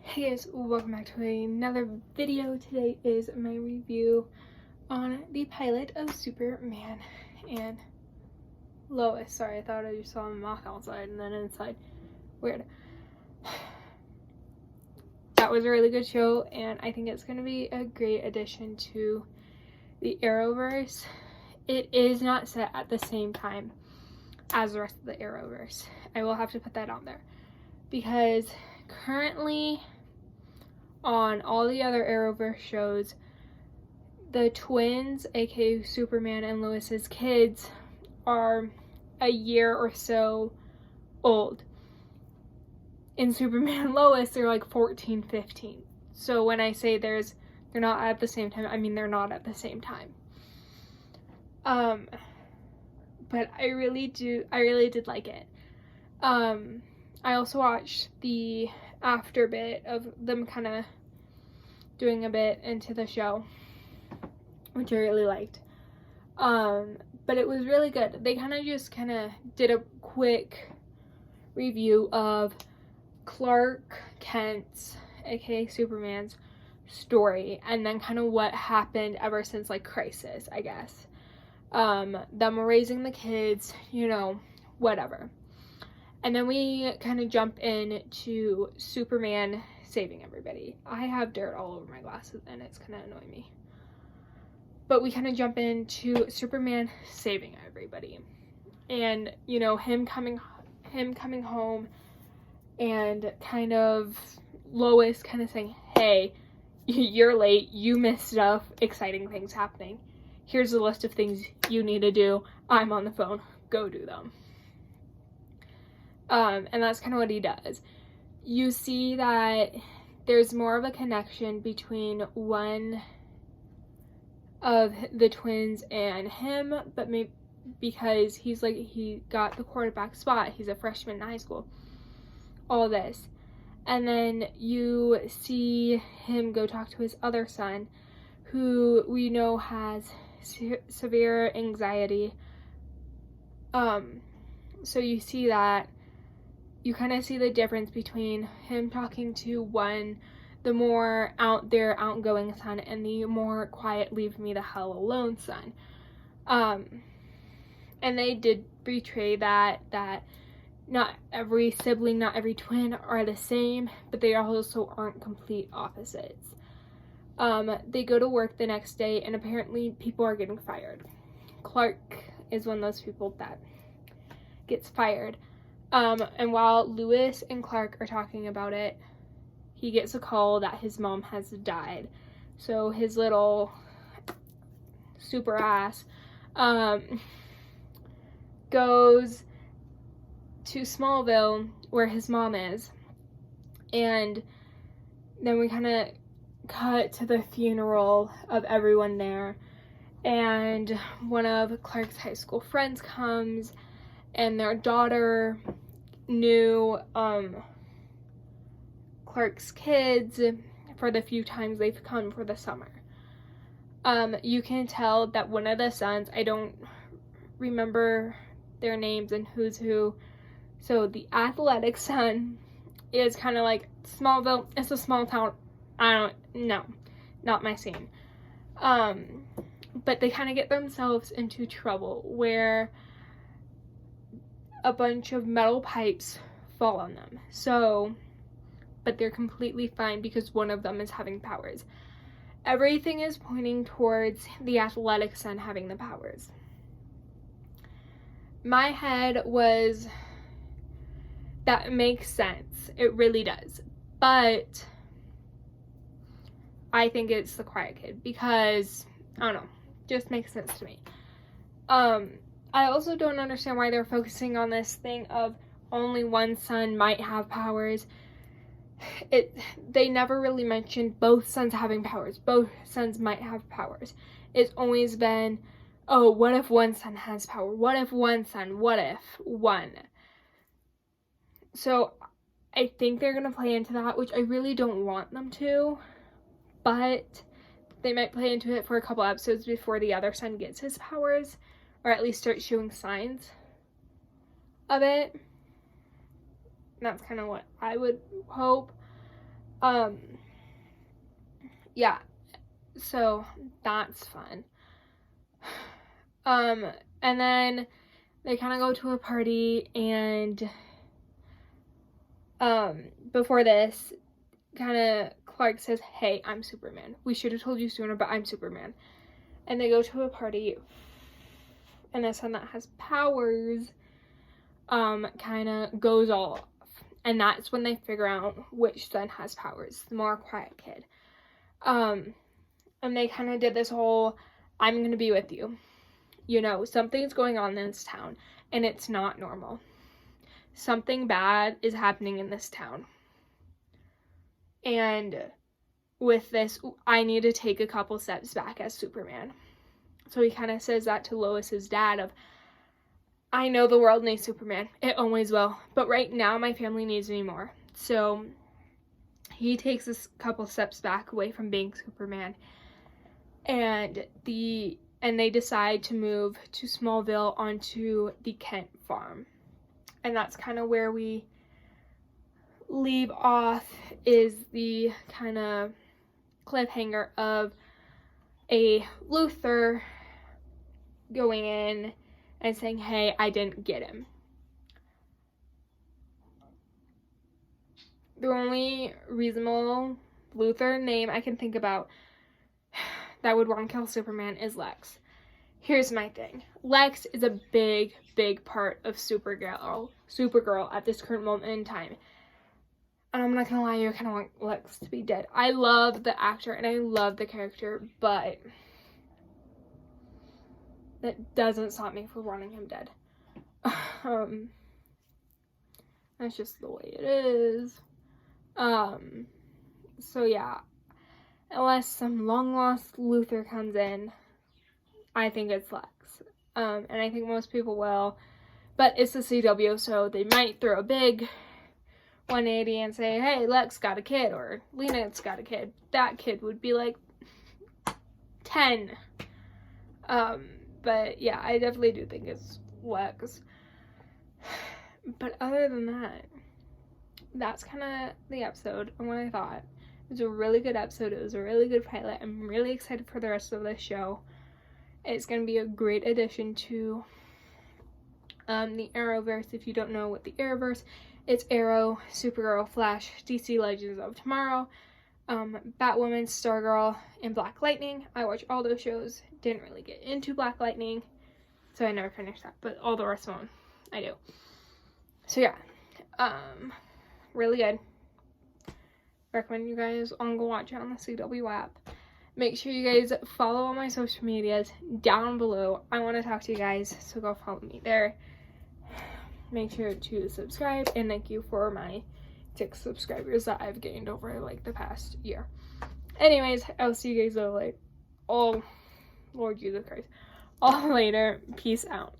Hey guys, welcome back to another video. Today is my review on the pilot of Superman and Lois. Sorry, I thought I just saw a moth outside and then inside. Weird. That was a really good show, and I think it's going to be a great addition to the Arrowverse. It is not set at the same time as the rest of the Arrowverse. I will have to put that on there, because currently on all the other Arrowverse shows, the twins, aka Superman and Lois's kids, are a year or so old. In Superman and Lois, they're like 14, 15. So when I say they're not at the same time, I mean they're not at the same time. But I really did like it. I also watched the after bit of them kind of doing a bit into the show, which I really liked. But it was really good. They kind of did a quick review of Clark Kent's, aka Superman's, story, and then kind of what happened ever since like Crisis, I guess. Them raising the kids, whatever. And then we kind of jump into Superman saving everybody. I have dirt all over my glasses and it's kind of annoying me. But we kind of jump into Superman saving everybody. And, him coming home and kind of Lois kind of saying, hey, you're late, you missed stuff, exciting things happening. Here's a list of things you need to do. I'm on the phone, go do them. And that's kind of what he does. You see that there's more of a connection between one of the twins and him, but maybe because he got the quarterback spot, he's a freshman in high school, all this. And then you see him go talk to his other son, who we know has severe anxiety. So you see that. You kind of see the difference between him talking to the more out there, outgoing son, and the more quiet, leave me the hell alone son. And they did betray that not every sibling, not every twin are the same, but they also aren't complete opposites. They go to work the next day, and apparently people are getting fired. Clark is one of those people that gets fired. And while Lewis and Clark are talking about it, he gets a call that his mom has died. So his little super ass goes to Smallville where his mom is. And then we kind of cut to the funeral of everyone there. And one of Clark's high school friends comes, and their daughter knew Clark's kids for the few times they've come for the summer. You can tell that one of the sons, I don't remember their names and who's who, so the athletic son is kind of like Smallville, it's a small town, not my scene. But they kind of get themselves into trouble where a bunch of metal pipes fall on them. But they're completely fine because one of them is having powers. Everything is pointing towards the athletic son having the powers. My head was, that makes sense. It really does. But I think it's the quiet kid because, I don't know, just makes sense to me. I also don't understand why they're focusing on this thing of only one son might have powers. They never really mentioned both sons having powers. Both sons might have powers. It's always been, oh, what if one son has power? What if one? So I think they're going to play into that, which I really don't want them to. But they might play into it for a couple episodes before the other son gets his powers. Or at least start showing signs of it. That's kind of what I would hope. Yeah, so that's fun. And then they kind of go to a party, and before this, kind of Clark says, hey, I'm Superman. We should have told you sooner, but I'm Superman. And they go to a party, and the son that has powers kind of goes all off. And that's when they figure out which son has powers, the more quiet kid. And they kind of did this whole, I'm going to be with you. You know, something's going on in this town, and it's not normal. Something bad is happening in this town. And with this, I need to take a couple steps back as Superman. So he kind of says that to Lois's dad of, I know the world needs Superman. It always will. But right now, my family needs me more. So he takes a couple steps back away from being Superman. And they decide to move to Smallville onto the Kent farm. And that's kind of where we leave off, is the kind of cliffhanger of a Luthor going in and saying, hey, I didn't get him. The only reasonable Luthor name I can think about that would want to kill Superman is Lex. Here's my thing. Lex is a big, big part of Supergirl at this current moment in time. And I'm not gonna lie, I kind of want Lex to be dead. I love the actor and I love the character, but that doesn't stop me from wanting him dead. That's just the way it is. So yeah, unless some long-lost Luthor comes in, I think it's Lex. And I think most people will. But it's the CW, so they might throw a big 180 and say, hey, Lex got a kid, or Lena's got a kid. That kid would be like 10. But yeah, I definitely do think it's Lex. But other than that, that's kind of the episode and what I thought. It was a really good episode. It was a really good pilot. I'm really excited for the rest of this show. It's going to be a great addition to the Arrowverse. If you don't know what the Arrowverse, it's Arrow, Supergirl, Flash, DC Legends of Tomorrow, Batwoman, Stargirl, and Black Lightning. I watch all those shows. Didn't really get into Black Lightning, so I never finished that. But all the rest of them, I do. So yeah, really good. Recommend you guys all go watch it on the CW app. Make sure you guys follow all my social medias down below. I want to talk to you guys, so go follow me there. Make sure to subscribe, and thank you for my 6 subscribers that I've gained over like the past year. Anyways, I'll see you guys later. Oh, Lord Jesus Christ. All later. Peace out.